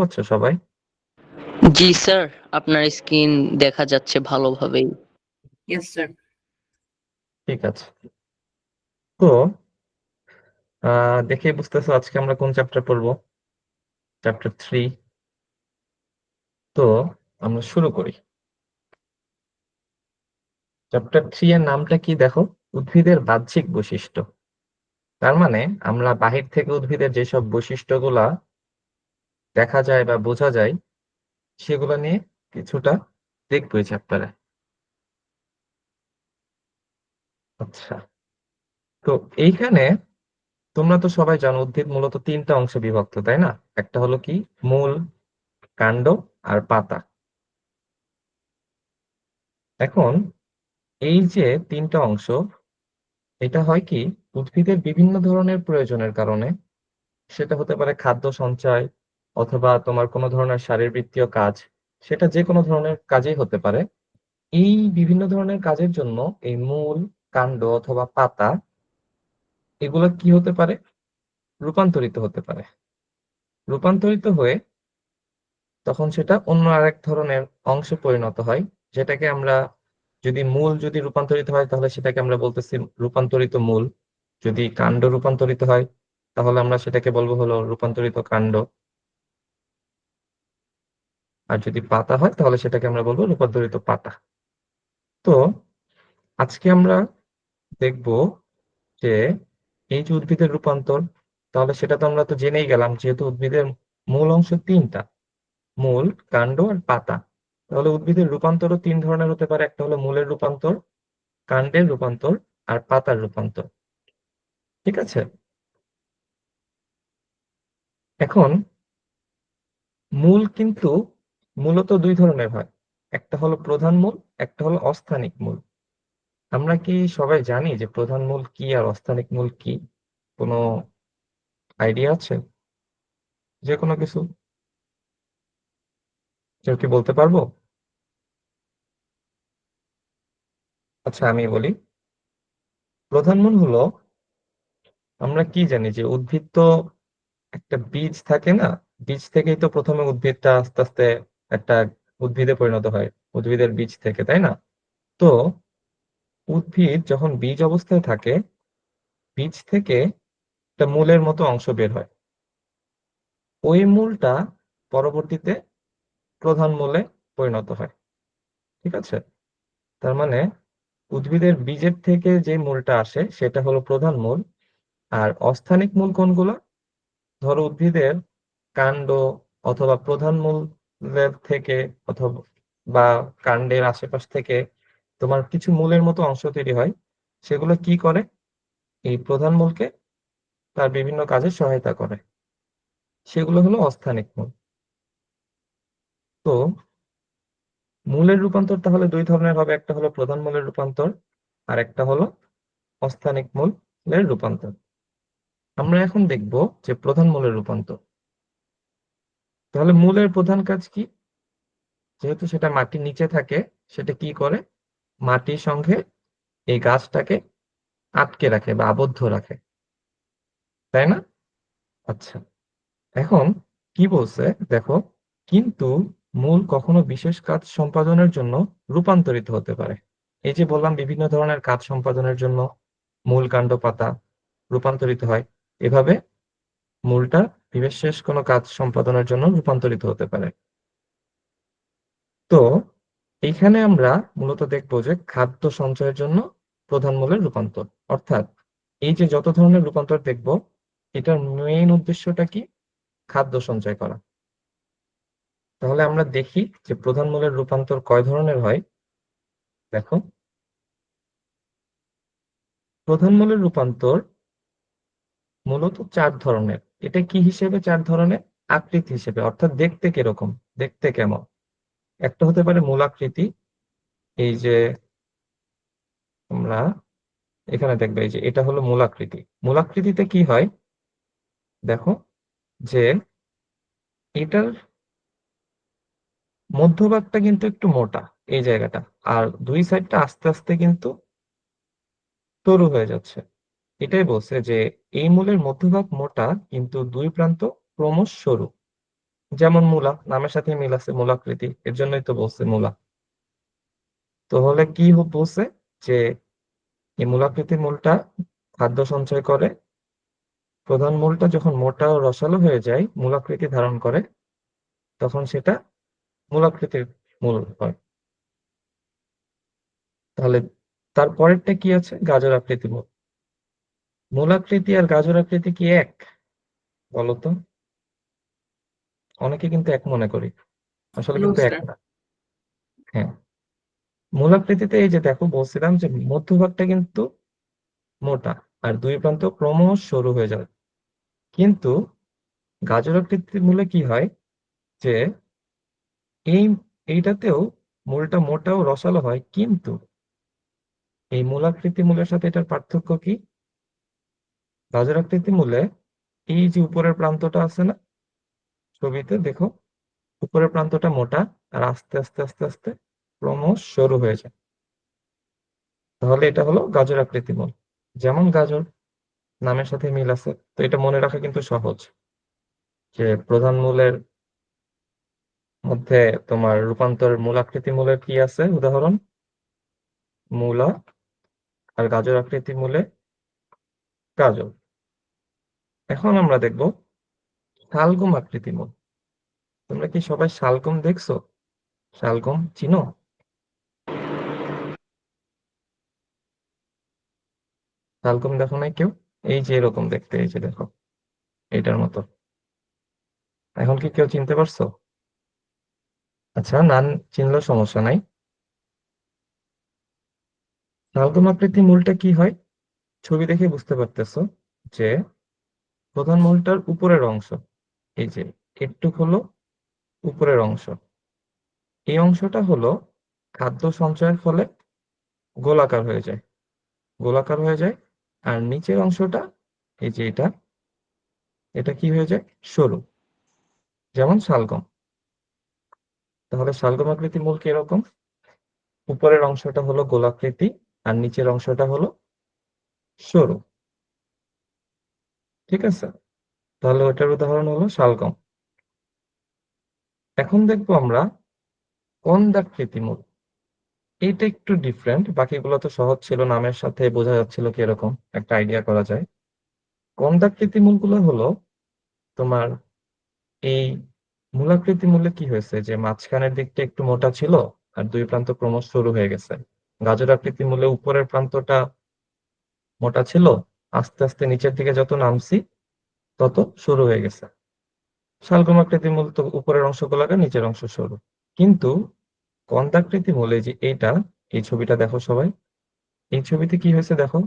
পাচ্ছ সবাই? জি স্যার, আপনার স্ক্রিন দেখা যাচ্ছে ভালোভাবেই। Yes sir. ঠিক আছে। তো দেখে বুঝতেছো আজকে আমরা কোন চ্যাপ্টার পড়বো? চ্যাপ্টার 3। তো আমরা শুরু করি। চ্যাপ্টার 3 এর নামটা কি দেখো? উদ্ভিদের বাহ্যিক বৈশিষ্ট্য। তার মানে আমরা বাহির থেকে উদ্ভিদের যেসব বৈশিষ্ট্যগুলা দেখা যায় বা বোঝা যায় সেগুলো নিয়ে কিছুটা দেখবো এই চ্যাপ্টারে। আচ্ছা, তো এইখানে তোমরা তো সবাই জানো উদ্ভিদ মূলত 3টা অংশে বিভক্ত, তাই না? একটা হলো কি মূল, কাণ্ড আর পাতা। এখন এই যে 3টা অংশ, এটা হয় কি উদ্ভিদের বিভিন্ন ধরনের প্রয়োজনের কারণে, সেটা হতে পারে খাদ্য সঞ্চয় অথবা তোমার কোনো ধরনের শারীরবৃত্তীয় কাজ, সেটা যে কোনো ধরনের কাজেই হতে পারে। এই বিভিন্ন ধরনের কাজের জন্য এই মূল, কাণ্ড অথবা পাতা এগুলো কি হতে পারে? রূপান্তরিত হতে পারে। রূপান্তরিত হয়ে তখন সেটা অন্য আরেক ধরনের অংশে পরিণত হয়, যেটাকে আমরা যদি রূপান্তরিত হয় তাহলে সেটাকে আমরা বলতেছি রূপান্তরিত মূল। যদি কাণ্ড রূপান্তরিত হয় তাহলে আমরা সেটাকে বলবো হলো রূপান্তরিত কাণ্ড। আর যদি পাতা হয় তাহলে সেটাকে আমরা বলবো রূপান্তরিত পাতা। তো আজকে আমরা দেখব যে এই যে উদ্ভিদের রূপান্তর, তাহলে সেটা তো আমরা তো জেনেই গেলাম যেহেতু উদ্ভিদের মূল অংশ 3টা, মূল, কাণ্ড আর পাতা। তাহলে উদ্ভিদের রূপান্তরও 3 ধরনের হতে পারে, একটা হলো মূলের রূপান্তর, কাণ্ডের রূপান্তর আর পাতার রূপান্তর। ঠিক আছে? এখন মূল কিন্তু মূলত 2 ধরনের হয়, একটা হলো প্রধান মূল, একটা হলো অস্থানিক মূল। আমরা কি সবাই জানি যে প্রধান মূল কি আর অস্থানিক মূল কি? কোনো আইডিয়া আছে? যে কোনো কিছু কেউ কি বলতে পারবো? আচ্ছা, আমি বলি। প্রধান মূল হলো, আমরা কি জানি যে উদ্ভিদ তো একটা বীজ থাকে না? বীজ থেকেই তো প্রথমে উদ্ভিদটা আস্তে আস্তে একটা উদ্ভিদে পরিণত হয়, উদ্ভিদের বীজ থেকে, তাই না? তো উদ্ভিদ যখন বীজ অবস্থায় থাকে, বীজ থেকে একটা মূলের মতো অংশ বের হয়। ওই মূলটা পরবর্তীতে প্রধান মূলে পরিণত হয়। ঠিক আছে? তার মানে উদ্ভিদের বীজের থেকে যে মূলটা আসে সেটা হলো প্রধান মূল। আর অস্থানিক মূল কোনগুলো? ধরো উদ্ভিদের কাণ্ড অথবা প্রধান মূলের থেকে অথবা বা কাণ্ডের আশেপাশ থেকে তোমার কিছু মূলের মতো অংশ তৈরি হয়, সেগুলো কি করে? এই প্রধান মূলকে তার বিভিন্ন কাজে সহায়তা করে, সেগুলো হলো অস্থানিক মূল। তো মূলের রূপান্তর তাহলে 2 ধরনের হবে, একটা হলো প্রধান মূলের রূপান্তর আর একটা হলো অস্থানিক মূলের রূপান্তর। আমরা এখন দেখব যে প্রধান মূলের রূপান্তর। তাহলে মূলের প্রধান কাজ কি? যেহেতু সেটা মাটির নিচে থাকে, সেটা কি করে? মাটির সঙ্গে এই গাছটাকে আটকে রাখে বা আবদ্ধ রাখে, তাই না? আচ্ছা, এখন কি বলছে দেখো, কিন্তু মূল কখনো বিশেষ কাজ সম্পাদনের জন্য রূপান্তরিত হতে পারে। এই যে বললাম বিভিন্ন ধরনের কাজ সম্পাদনের জন্য মূল, কাণ্ড, পাতা রূপান্তরিত হয়। এভাবে মূলটা বিশেষ কোনো কাজ সম্পাদনের জন্য রূপান্তরিত হতে পারে। তো এইখানে আমরা মূলত দেখবো যে খাদ্য সঞ্চয়ের জন্য প্রধান মূলের রূপান্তর, অর্থাৎ এই যে যত ধরনের রূপান্তর দেখবো, এটার মেইন উদ্দেশ্যটা কি? খাদ্য সঞ্চয় করা। তাহলে আমরা দেখি যে প্রধান মূলের রূপান্তর কয় ধরনের হয়। দেখো, প্রধান মূলের রূপান্তর মূলত 4 ধরনের। এটা কি হিসেবে 4 ধরনের? আকৃতি হিসেবে, অর্থাৎ দেখতে কিরকম, দেখতে কেমন। একটা হতে পারে মূলাকৃতি। এই যে আমরা এখানে দেখবে, এই যে এটা হলো মূলাকৃতি। মূলাকৃতিতে কি হয় দেখো, যে এটার মধ্যভাগটা কিন্তু একটু মোটা, এই জায়গাটা, আর দুই সাইডটা আস্তে আস্তে কিন্তু সরু হয়ে যাচ্ছে। এটাই বলছে যে এই মূলের মধ্যভাগ মোটা কিন্তু দুই প্রান্ত ক্রমশ সরু। যেমন মূলা, নামের সাথে মিল আছে, মূলাকৃতি, এর জন্যই তো বলছে মূলা। তো হলে কি বলছে যে এই মূলাকৃতির মূলটা খাদ্য সঞ্চয় করে, প্রধান মূলটা যখন মোটা ও রসালো হয়ে যায়, মূলাকৃতি ধারণ করে, তখন সেটা মূলাকৃতির মূল হয়। তাহলে তার পরেরটা কি আছে? গাজর আকৃতি মূল। মূলাকৃতি আর গাজর আকৃতি কি এক? বলতো। অনেকে কিন্তু এক মনে করি, আসলে নো কিন্তু এক স্যার। না। হ্যাঁ, মূলাকৃতিতে এই যে দেখো, বলছিলাম যে মধ্যভাগটা কিন্তু মোটা আর দুই প্রান্ত ক্রমশ সরু হয়ে যায়। কিন্তু গাজর আকৃতির মূলে কি হয় যে এই এইটাতেও মূলটা মোটা ও রসালো হয়, কিন্তু এই মূলাকৃতি মূলের সাথে এটার পার্থক্য কি? গাজর আকৃতি মূলে এই যে উপরের প্রান্তটা আছে না, ছবিতে দেখো, উপরের প্রান্তটা মোটা আর আস্তে আস্তে আস্তে আস্তে ক্রমশ সরু হয়ে যায়। তাহলে এটা হলো গাজর আকৃতি মূল। যেমন গাজর, নামের সাথে মিল আছে, তো এটা মনে রাখা কিন্তু সহজ যে প্রধান মূলের মধ্যে তোমার রূপান্তর মূলাকৃতি মূলের কি আছে উদাহরণ? মূলা। আর গাজর আকৃতি মূলে গাজর। এখন আমরা দেখব শালগম আকৃতি মূল। তোমরা কি সবাই শালগম দেখছো? শালগম চিনো? শালগম দেখো নাই কেউ? এই যে এরকম দেখতে, এই যে দেখো, এটার মতো। এখন কি কেউ চিনতে পারছো? আচ্ছা, নাম চিনলেও সমস্যা নাই। শালগম আকৃতি মূলটা কি হয়? ছবি দেখে বুঝতে পারতেছো যে প্রধান মূলটার উপরের অংশ, এই যে একটু হলো উপরের অংশ, এই অংশটা হলো খাদ্য সঞ্চয়ের ফলে গোলাকার হয়ে যায়, গোলাকার হয়ে যায়। আর নিচের অংশটা, এই যে এটা, এটা কি হয়ে যায়? সরু, যেমন শালগম। তাহলে শালগম আকৃতি মূল কিরকম? উপরের অংশটা হলো গোলাকৃতি আর নিচের অংশটা হলো সরু। ঠিক আছে, তাহলে ওটার উদাহরণ হলো শালগম। এখন দেখবো আমরা কন্দাকৃতি মূল। এইটা একটু ডিফারেন্ট, বাকিগুলো তো সহজ ছিল, নামের সাথে বোঝা যাচ্ছিল কিরকম, একটা আইডিয়া করা যায়। কন্দাকৃতি মূলগুলো হলো তোমার এই মূলাকৃতি মূলে কি হয়েছে যে মাঝখানের দিকটা একটু মোটা ছিল আর দুই প্রান্ত ক্রমশ সরু হয়ে গেছে। গাজর আকৃতি মূলে উপরের প্রান্তটা মোটা ছিল, আস্তে আস্তে নিচের দিকে যত নামছি তত সরু হয়ে গেছে। শালগম আকৃতি মূল তো উপরের অংশ গোলাকার, নিচের অংশ সরু। কিন্তু কন্দাকৃতি মূলে যে এইটা, এই ছবিটা দেখো সবাই, এই ছবিতে কি হয়েছে দেখো,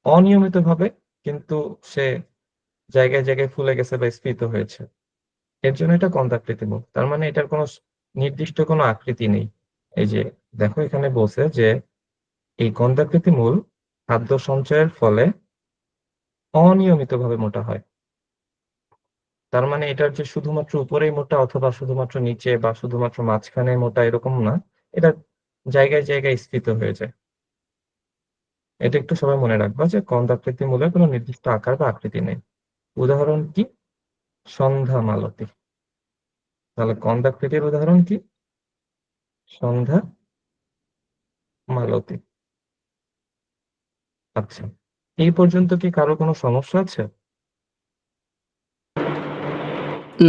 অনিয়মিত ভাবে কিন্তু সে জায়গায় জায়গায় ফুলে গেছে বা স্ফীত হয়েছে। এর জন্য এটা কন্দাকৃতি মুখ, তার মানে এটার কোনো নির্দিষ্ট কোনো আকৃতি নেই। এই যে দেখো, এখানে বলছে যে এই কন্দাকৃতি মূল খাদ্য সঞ্চয়ের ফলে অনিয়মিতভাবে মোটা হয়। তার মানে এটার যে শুধুমাত্র উপরেই মোটা অথবা শুধুমাত্র নিচে বা শুধুমাত্র মাঝখানে মোটা এরকম না, এটা জায়গায় জায়গায় স্ফীত হয়ে যায়। এটা একটু সবাই মনে রাখবা যে কন্দাকৃতি মূলের কোনো নির্দিষ্ট আকার বা আকৃতি নেই। উদাহরণ কি? সন্ধ্যা মালতী। তাহলে কন্দাকৃতির উদাহরণ কি? সন্ধ্যা মালতী। আচ্ছা, এই পর্যন্ত কি কারো কোনো সমস্যা আছে?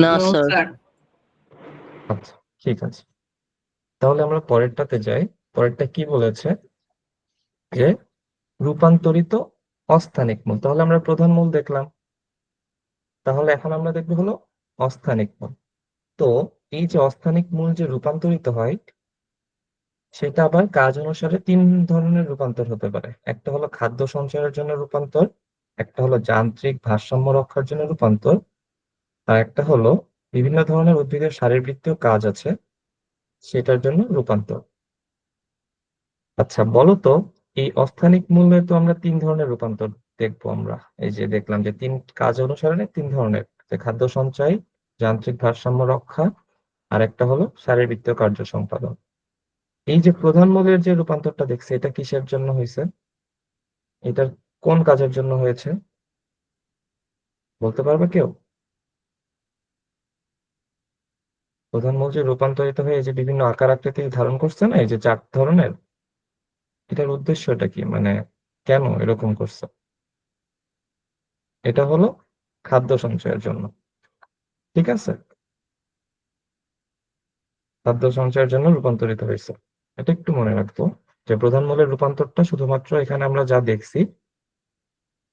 না নো স্যার। স্যার। আচ্ছা, ঠিক আছে, তাহলে আমরা পরেরটাতে যাই। পরেরটা কি বলেছে যে রূপান্তরিত অস্থানিক মূল। তাহলে আমরা প্রধান মূল দেখলাম, তাহলে এখন আমরা দেখবো হলো অস্থানিক মূল। তো এই যে অস্থানিক মূল যে রূপান্তরিত হয়, সেটা আবার কাজ অনুসারে তিন ধরনের রূপান্তর হতে পারে। একটা হলো খাদ্য সঞ্চয়ের জন্য রূপান্তর, একটা হলো যান্ত্রিক ভারসাম্য রক্ষার জন্য রূপান্তর, আর একটা হলো বিভিন্ন ধরনের উদ্ভিদের শারীরবৃত্তীয় কাজ আছে সেটার জন্য রূপান্তর। আচ্ছা বলো তো, এই অস্থানিক মূল্যে তো আমরা তিন ধরনের রূপান্তর দেখবো আমরা। এই যে দেখলাম যে তিন কাজ অনুসারে তিন ধরনের, যে খাদ্য সঞ্চয়, যান্ত্রিক ভারসাম্য রক্ষা, আর একটা হলো শারীরবৃত্তীয় কার্য সম্পাদন। এই যে প্রধান মূলের যে রূপান্তরটা দেখছে, এটা কিসের জন্য হয়েছে? এটার কোন কাজের জন্য হয়েছে বলতে পারবে কেউ? প্রধান মূল যে রূপান্তরিত হয়ে এই যে বিভিন্ন আকার আকৃতি ধারণ করছে না, এই যে 4 ধরনের, এটার উদ্দেশ্যটা কি, মানে কেন এরকম করছে? এটা হলো খাদ্য সঞ্চয়ের জন্য। ঠিক আছে, খাদ্য সঞ্চয়ের জন্য রূপান্তরিত হয়েছে। এটা একটু মনে রাখবো যে প্রধান মূলের রূপান্তরটা শুধুমাত্র এখানে আমরা যা দেখছি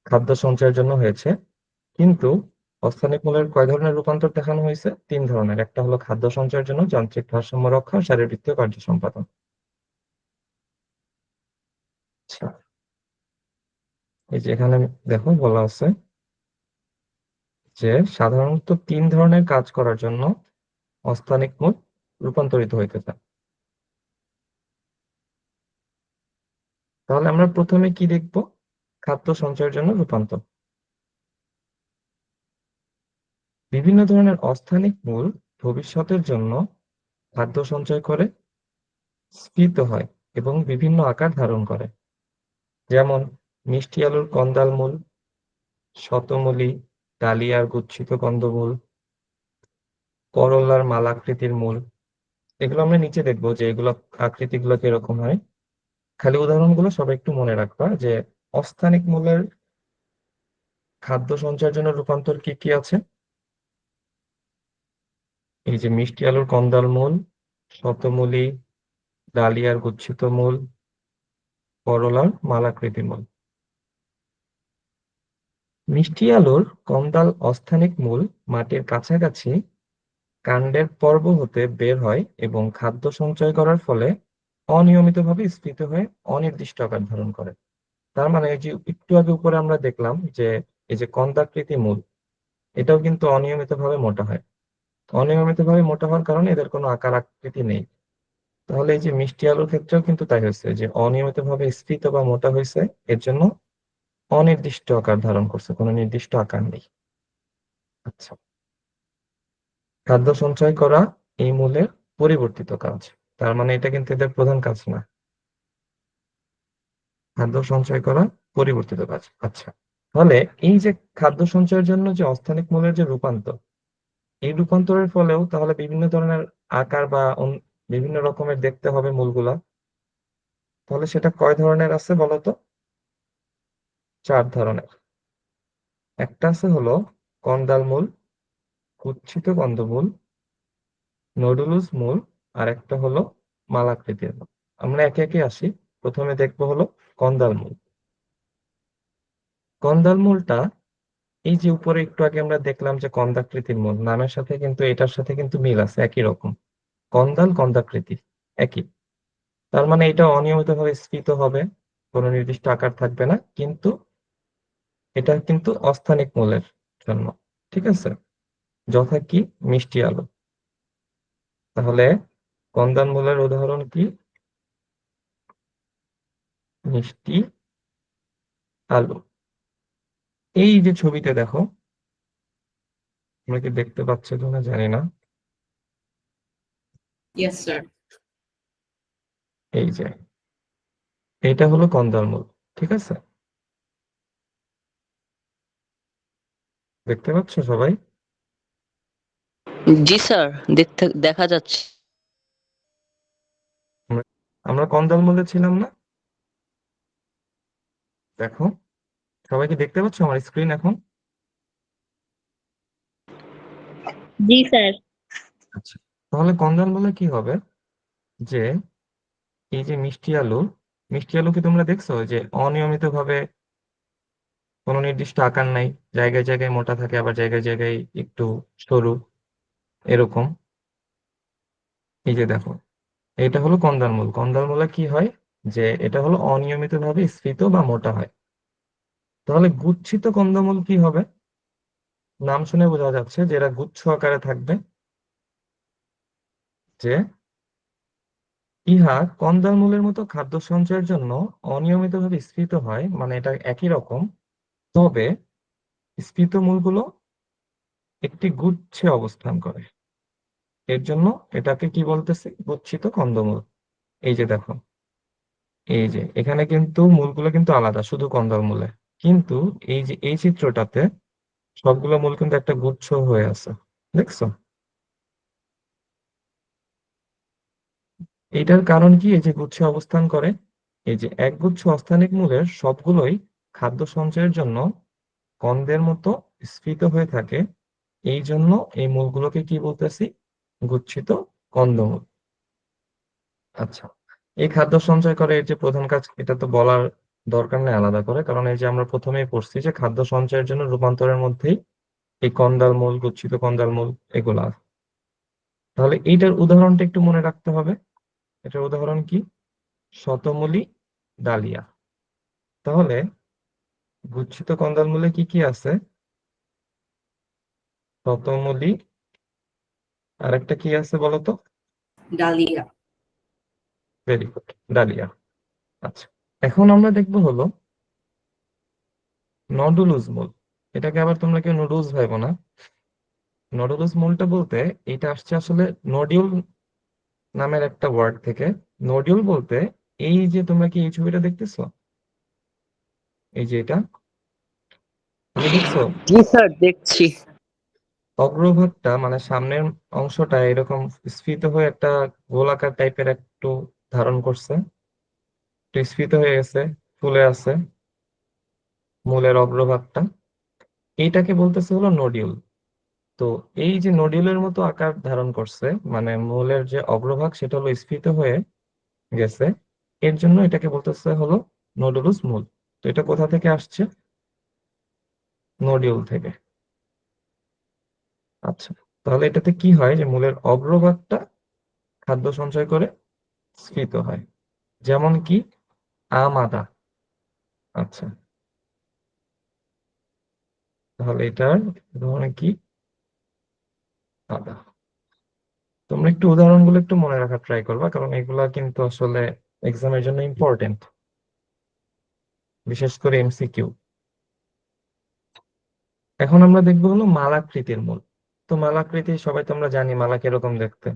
খাদ্য সঞ্চয়ের জন্য হয়েছে, কিন্তু অস্থানিক মূলের কয় ধরনের রূপান্তর দেখানো হয়েছে? 3 ধরনের। একটা হলো খাদ্য সঞ্চয়ের জন্য, যান্ত্রিক ভারসাম্য রক্ষা, শারীরবৃত্তীয় কার্য সম্পাদন। আচ্ছা, এই যে এখানে দেখো বলা আছে যে সাধারণত 3 ধরনের কাজ করার জন্য অস্থানিক মূল রূপান্তরিত হইতে থাকে। তাহলে আমরা প্রথমে কি দেখব? খাদ্য সঞ্চয়ের জন্য রূপান্তর। বিভিন্ন ধরনের অস্থানিক মূল ভবিষ্যতের জন্য খাদ্য সঞ্চয় করে স্ফীত হয় এবং বিভিন্ন আকার ধারণ করে। যেমন মিষ্টি আলুর কন্দাল মূল, শতমূলী, ডালিয়ার গুচ্ছিত কন্দমূল, করলার মালাকৃতির মূল। এগুলো আমরা নিচে দেখবো যে এগুলো আকৃতিগুলো কিরকম হয়। খালি উদাহরণগুলো সবাই একটু মনে রাখবা যে অস্থানিক মূলের খাদ্য সঞ্চয়ের জন্য রূপান্তর কি কি আছে। এই যে মিষ্টি আলুর কন্দাল মূল, শতমূলী, ডালিয়ার গুচ্ছিত মূল, করলার মালাকৃতি মূল। মিষ্টি আলুর কন্দাল অস্থানিক মূল মাটির কাছাকাছি কাণ্ডের পর্ব হতে বের হয় এবং খাদ্য সঞ্চয় করার ফলে অনিয়মিতভাবে স্ফীত হয়ে অনির্দিষ্ট আকার ধারণ করে। তার মানে এই যে একটু আগে উপরে আমরা দেখলাম যে এই যে কন্দাকৃতি মূল, এটাও কিন্তু অনিয়মিতভাবে মোটা হয়। অনিয়মিতভাবে মোটা হওয়ার কারণে এদের কোনো আকার আকৃতি নেই। তাহলে এই যে মিষ্টি আলুর ক্ষেত্রেও কিন্তু তাই হয়েছে যে অনিয়মিতভাবে স্ফীত বা মোটা হয়েছে, এর জন্য অনির্দিষ্ট আকার ধারণ করছে, কোনো নির্দিষ্ট আকার নেই। আচ্ছা, খাদ্য সঞ্চয় করা এই মূলের পরিবর্তিত কাজ। তার মানে এটা কিন্তু এদের প্রধান কাজ না। খাদ্য সঞ্চয় করা পরিবর্তিত কাজ। আচ্ছা, তাহলে এই যে খাদ্য সঞ্চয়ের জন্য যে অস্থানিক মূলের যে রূপান্তর, এই রূপান্তরের ফলেও তাহলে বিভিন্ন ধরনের আকার বা বিভিন্ন রকমের দেখতে হবে মূলগুলা। তাহলে সেটা কয় ধরনের আছে বলতো? 4 ধরনের। একটা আছে হলো কন্দাল মূল, কুচ্ছিত কন্দমূল, নডুলুস মূল, আর একটা হলো মালাকৃতির মূল। আমরা একে একে আসি। প্রথমে দেখবো হলো কন্দাল মূল। কন্দাল মূলটা এই যে উপরে একটু আগে আমরা দেখলাম যে কন্দাকৃতির মূল নামের সাথে কিন্তু এটার সাথে কিন্তু মিল আছে, একই রকম। কন্দাল কন্দাকৃতি একই। তার মানে এটা অনিয়মিতভাবে স্ফীত হবে, কোনো নির্দিষ্ট আকার থাকবে না, কিন্তু এটা কিন্তু অস্থানিক মূলের জন্য। ঠিক আছে, যথা কি মিষ্টি আলু। তাহলে কন্দান মূলের উদাহরণ কি? মিষ্টি আলু। এই যে ছবিতে দেখো, তোমরা কি দেখতে পাচ্ছ কিনা জানি না। Yes, sir. এই যে এটা হলো কন্দার মূল। ঠিক আছে, দেখতে পাচ্ছ সবাই? জি স্যার, দেখা যাচ্ছে। আমরা আমরা কন্দাল মূলে ছিলাম না? দেখো, সবাই কি দেখতে পাচ্ছ আমার স্ক্রিন এখন? জি স্যার। আচ্ছা, তাহলে কন্দাল মূলে কি হবে যে এই যে মিষ্টি আলু, মিষ্টি আলু কি তোমরা দেখছো যে অনিয়মিত ভাবে কোনো নির্দিষ্ট আকার নাই, জায়গায় জায়গায় মোটা থাকে আবার জায়গায় জায়গায় একটু সরু, এরকম। এই যে দেখো, এটা হলো কন্দার মূল। কন্দার মূলে কি হয় যে এটা হলো অনিয়মিত ভাবে স্ফীত বা মোটা হয়। তাহলে গুচ্ছিত কন্দমূল কি হবে? নাম শুনে বোঝা যাচ্ছে যে এরা গুচ্ছ আকারে থাকবে। যে ইহা কন্দমূলের মতো খাদ্য সঞ্চয়ের জন্য অনিয়মিতভাবে স্ফীত হয়, মানে এটা একই রকম, তবে স্ফীত মূলগুলো একটি গুচ্ছে অবস্থান করে। এর জন্য এটাকে কি বলতেছে? গুচ্ছিত কন্দমূল। এই যে দেখো, এই যে এখানে কিন্তু মূলগুলো কিন্তু আলাদা, শুধু কন্দল মূলে। কিন্তু এই যে এই চিত্রটাতে সবগুলো মূল কিন্তু একটা গুচ্ছ হয়ে আছে, দেখছো? এটার কারণ কি? এই যে গুচ্ছে অবস্থান করে, এই যে একগুচ্ছ অস্থানিক মূলের সবগুলোই খাদ্য সঞ্চয়ের জন্য কন্দের মতো স্ফীত হয়ে থাকে। এই জন্য এই মূলগুলোকে কি বলতেছি? গুচ্ছিত কন্দমূল। আচ্ছা, এই খাদ্য সঞ্চয় করে এর যে প্রধান কাজ, এটা তো বলার দরকার নেই আলাদা করে, কারণ এই যে আমরা প্রথমেই পড়ছি যে খাদ্য সঞ্চয়ের জন্য রূপান্তরের মধ্যেই এই কন্দাল মূল, গুচ্ছিত কন্দাল মূল এগুলা আছে। তাহলে এইটার উদাহরণটা একটু মনে রাখতে হবে। এটার উদাহরণ কি? শতমূলী ডালিয়া। তাহলে গুচ্ছিত কন্দাল মূলে কি কি আছে? শতমূলী, আরেকটা কি আছে বলতো? ডালিয়া। Very good, dahlia. আচ্ছা, এখন আমরা দেখবো হলো নডুলুস মূল। এটাকে আবার তোমরা কেউ নুডলস ভাইবো না। নডুলুস মূলটা বলতে এটা আসছে আসলে নডিউল নামের একটা ওয়ার্ড থেকে। নডিউল বলতে এই যে তোমরা কি এই ছবিটা দেখতেছো, এই যে এটা তুমি দেখছো জি স্যার, দেখছি। অগ্রভাগটা মানে সামনের অংশটা এরকম স্ফীত হয়ে একটা গোলাকার টাইপের একটু ধারণ করছে, একটু স্ফীত হয়ে গেছে, ফুলে আছে মূলের অগ্রভাগটা। এইটাকে বলতেছে হলো নডিউল। তো এই যে নডিউলের মতো আকার ধারণ করছে, মানে মূলের যে অগ্রভাগ সেটা হলো স্ফীত হয়ে গেছে, এর জন্য এটাকে বলতেছে হলো নডুলুস মূল। তো এটা কোথা থেকে আসছে? নডিউল থেকে। আচ্ছা, তাহলে এটাতে কি হয় যে মূলের অগ্রভাগটা খাদ্য সঞ্চয় করে স্ফীত হয়। যেমন কি আম, আদা। আচ্ছা, তাহলে এটার উদাহরণ কি? আদা। তোমরা একটু উদাহরণগুলো একটু মনে রাখার ট্রাই করবা, কারণ এগুলা কিন্তু আসলে এক্সামের জন্য ইম্পর্টেন্ট, বিশেষ করে এমসিকিউ। এখন আমরা দেখবো হলো মালাকৃতির মূল। তো মালাকৃতি সবাই তো আমরা জানি মালা কিরকম দেখতে,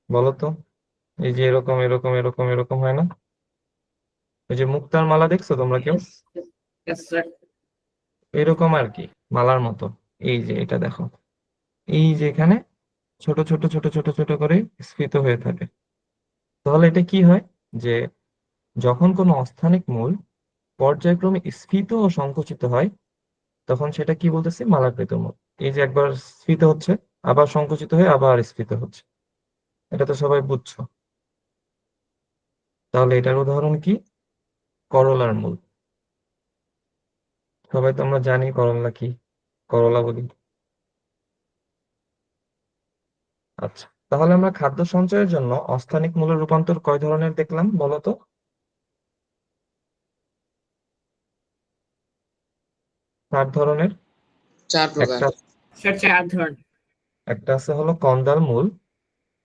বলো তো? এই যে এরকম এরকম এরকম এরকম হয় না? ওই যে মুক্তার মালা দেখছো তোমরা কেউ? Yes, sir. এরকম আর কি, মালার মতো। এই যে এটা দেখো, এই যে এখানে ছোট ছোট ছোট ছোট ছোট করে স্ফীত হয়ে থাকে। তাহলে এটা কি হয় যে যখন কোনো অস্থানিক মূল পর্যায়ক্রমে স্ফীত ও সংকুচিত হয়, তখন সেটা কি বলতেছি? মালাকৃত মূল। এই যে একবার স্ফীত হচ্ছে, আবার সংকুচিত হয়ে আবার স্ফীত হচ্ছে, এটা তো সবাই বুঝছো। তাহলে এটার উদাহরণ কি? করলার মূল। সবাই তো আমরা জানি করলা কি, করলা বলি। আচ্ছা, তাহলে আমরা খাদ্য সঞ্চয়ের জন্য অস্থানিক মূলের রূপান্তর কয় ধরনের দেখলাম বলো তো? 4 ধরনের। 4 প্রকার। একটা Sir, 4 ধরনের। একটা আছে হলো কন্দাল মূল।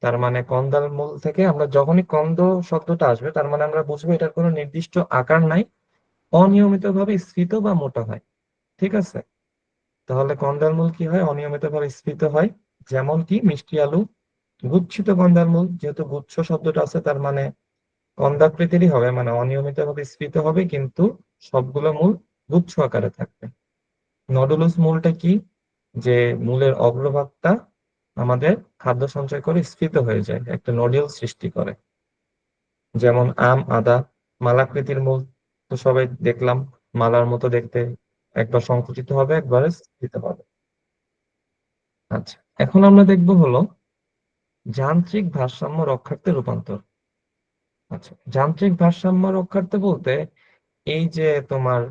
তার মানে কন্দাল মূল থেকে আমরা যখনই কন্দ শব্দটা আসবে, তার মানে আমরা বুঝবো এটার কোনো নির্দিষ্ট আকার নাই, অনিয়মিতভাবে স্ফীত বা মোটা হয়। ঠিক আছে? তাহলে কন্দাল মূল কি হয়? অনিয়মিতভাবে স্ফীত হয়। যেমন কি মিষ্টি আলু। গুচ্ছিত কন্দাল মূল, যেহেতু গুচ্ছ শব্দটা আছে তার মানে কন্দাকৃতিরই হবে, মানে অনিয়মিতভাবে স্ফীত হবে, কিন্তু সবগুলো মূল গুচ্ছ আকারে থাকবে। নডুলুস মূলটা কি? যে মূলের অগ্রভাগটা আমাদের খাদ্য সঞ্চয় করে স্ফীত হয়ে যায়, একটা নডিউল সৃষ্টি করে। যেমন আম, আদা। মালাকৃতির মূল তো সবাই দেখলাম, মালার মতো দেখতে, একবার সংকুচিত হবে একবার স্ফীত হবে। আচ্ছা, এখন আমরা দেখবো হলো যান্ত্রিক ভারসাম্য রক্ষার্থে রূপান্তর। আচ্ছা, যান্ত্রিক ভারসাম্য রক্ষার্থে বলতে এই যে তোমার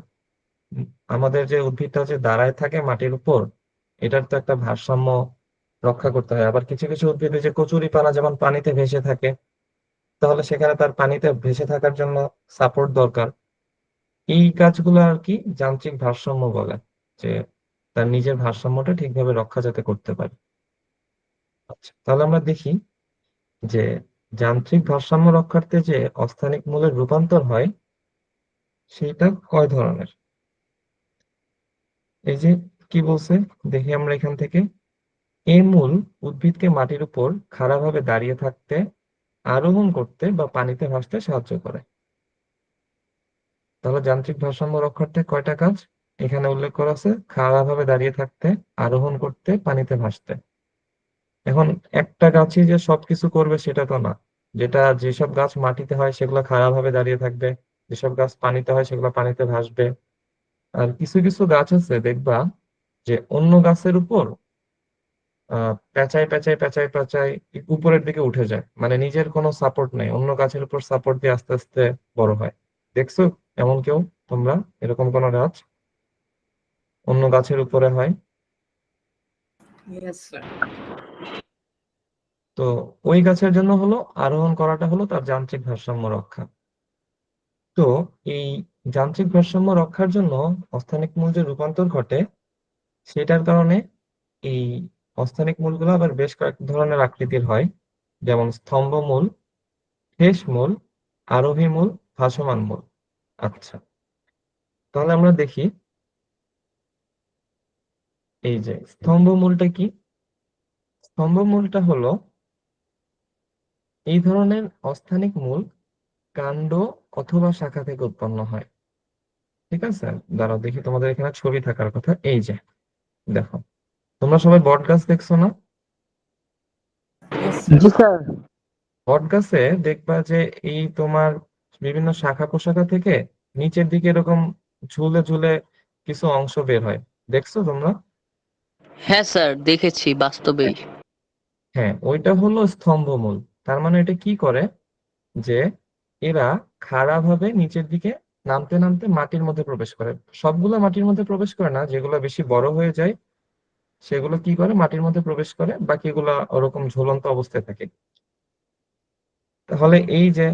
উম, আমাদের যে উদ্ভিদটা যে দাঁড়ায় থাকে মাটির উপর, এটার তো একটা ভারসাম্য রক্ষা করতে হয়। আবার কিছু কিছু উদ্ভিদ যে কচুরিপানা যেমন পানিতে ভেসে থাকে, তাহলে সেখানে তার পানিতে ভেসে থাকার জন্য সাপোর্ট দরকার। এই কাজগুলো আর কি যান্ত্রিক ভারসাম্য বলে, যে তার নিজের ভারসাম্যটা ঠিকভাবে রক্ষা যাতে করতে পারে। আচ্ছা, তাহলে আমরা দেখি যে যান্ত্রিক ভারসাম্য রক্ষার্থে যে অস্থানিক মূলের রূপান্তর হয় সেটা কয় ধরনের। এই যে কি বলছে, দেখি আমরা এখান থেকে। এই মূল উদ্ভিদকে মাটির উপর খাড়াভাবে দাঁড়িয়ে থাকতে, আরোহণ করতে বা পানিতে ভাসতে সাহায্য করে। তাহলে যান্ত্রিক ভারসাম্য রক্ষার্থে কয়টা কাজ এখানে উল্লেখ করা আছে? খাড়াভাবে দাঁড়িয়ে থাকতে, আরোহণ করতে, পানিতে ভাসতে। এখন একটা গাছই যে সবকিছু করবে সেটা তো না। যেসব গাছ মাটিতে হয় সেগুলো খাড়া ভাবে দাঁড়িয়ে থাকবে, যেসব গাছ পানিতে হয় সেগুলো পানিতে ভাসবে। আর কিছু কিছু গাছ আছে দেখবা যে অন্য গাছের উপর পেঁচায় পেঁচায় পেঁচায় পেঁচায় উপরের দিকে উঠে যায়, মানে নিজের কোনো সাপোর্ট নেই, অন্য গাছের উপর সাপোর্ট দিয়ে আস্তে আস্তে বড় হয়। দেখছো এমন কেউ তোমরা, এরকম কোনো গাছ অন্য গাছের উপরে হয়? Yes, sir. তো ওই গাছের জন্য হলো আরোহণ করাটা হলো তার যান্ত্রিক ভারসাম্য রক্ষা। তো এই যান্ত্রিক ভারসাম্য রক্ষার জন্য অস্থানিক মূল যে রূপান্তর ঘটে সেটার কারণে এই অস্থানিক মূলগুলো আবার বেশ কয়েক ধরনের আকৃতির হয়, যেমন স্তম্ভমূল, ঠেসমূল, আরোহী মূল, ভাসমান মূল। আচ্ছা, তাহলে আমরা দেখি এই যে স্তম্ভমূলটা কি। স্তম্ভমূলটা হলো এই ধরনের অস্থানিক মূল কাণ্ড অথবা শাখা থেকে উৎপন্ন হয়। ঠিক আছে, দাঁড়াও দেখি, তোমাদের এখানে ছবি থাকার কথা, এই যে দেখো, তোমরা সবাই বট গাছ দেখছো না? Yes, sir. জি স্যার। বট গাছে দেখবা যে এই তোমার বিভিন্ন শাখা প্রশাখা থেকে নিচের দিকে এরকম ঝুলে ঝুলে কিছু অংশ বের হয়, দেখছো তোমরা? হ্যাঁ স্যার, দেখেছি বাস্তবেই। হ্যাঁ, ওইটা হলো স্তম্ভমূল। তার মানে এটা কি করে যে এরা খাড়া ভাবে নিচের দিকে নামতে নামতে মাটির মধ্যে প্রবেশ করে। সবগুলো মাটির মধ্যে প্রবেশ করে না, যেগুলো বেশি বড় হয়ে যায় সেগুলো কি করে মাটির মধ্যে প্রবেশ করে, বাকিগুলা ওরকম ঝুলন্ত অবস্থায় থাকে। তাহলে এই যে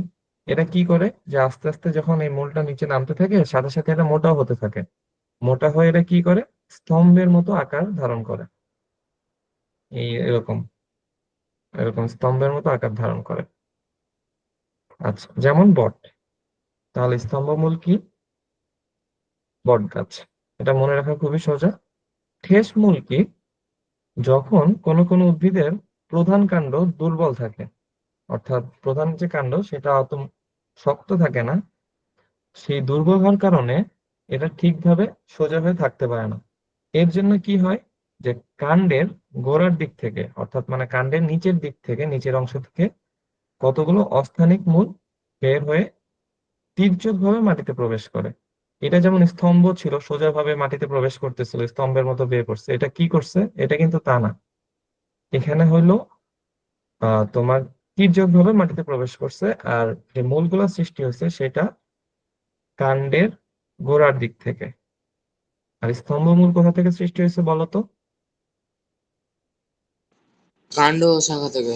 এটা কি করে যে আস্তে আস্তে যখন এই মূলটা নিচে নামতে থাকে সাথে সাথে এটা মোটাও হতে থাকে। মোটা হয়ে এটা কি করে, স্তম্ভের মতো আকার ধারণ করে। এই এরকম এরকম স্তম্ভের মতো আকার ধারণ করে। আচ্ছা, যেমন বট। তাহলে স্তম্ভমূল কি? বট গাছ। এটা মনে রাখা খুবই সোজা। ঠেস মূল কি? যখন কোনো কোনো উদ্ভিদের প্রধান কাণ্ড দুর্বল থাকে, অর্থাৎ প্রধান যে কাণ্ড সেটা অত শক্ত থাকে না, সেই দুর্বল হওয়ার কারণে এটা ঠিকভাবে সোজা হয়ে থাকতে পারে না। এর জন্য কি হয় যে কাণ্ডের গোড়ার দিক থেকে, অর্থাৎ মানে কাণ্ডের নিচের দিক থেকে, নিচের অংশ থেকে কতগুলো অস্থানিক মূল বের হয়ে তীর্যকভাবে মাটিতে প্রবেশ করে। এটা যেমন স্তম্ভ ছিল সোজাভাবে মাটিতে প্রবেশ করতেছিল, স্তম্ভের মতো বের করছে, এটা কি করছে, এটা কিন্তু তা না। এখানে হইলো তোমার তীর্যকভাবে মাটিতে প্রবেশ করছে, আর যে মূলগুলা সৃষ্টি হয়েছে সেটা কাণ্ডের গোড়ার দিক থেকে। আর স্তম্ভমূল কোথা থেকে সৃষ্টি হয়েছে বলো তো? কাণ্ড ও শাখা থেকে।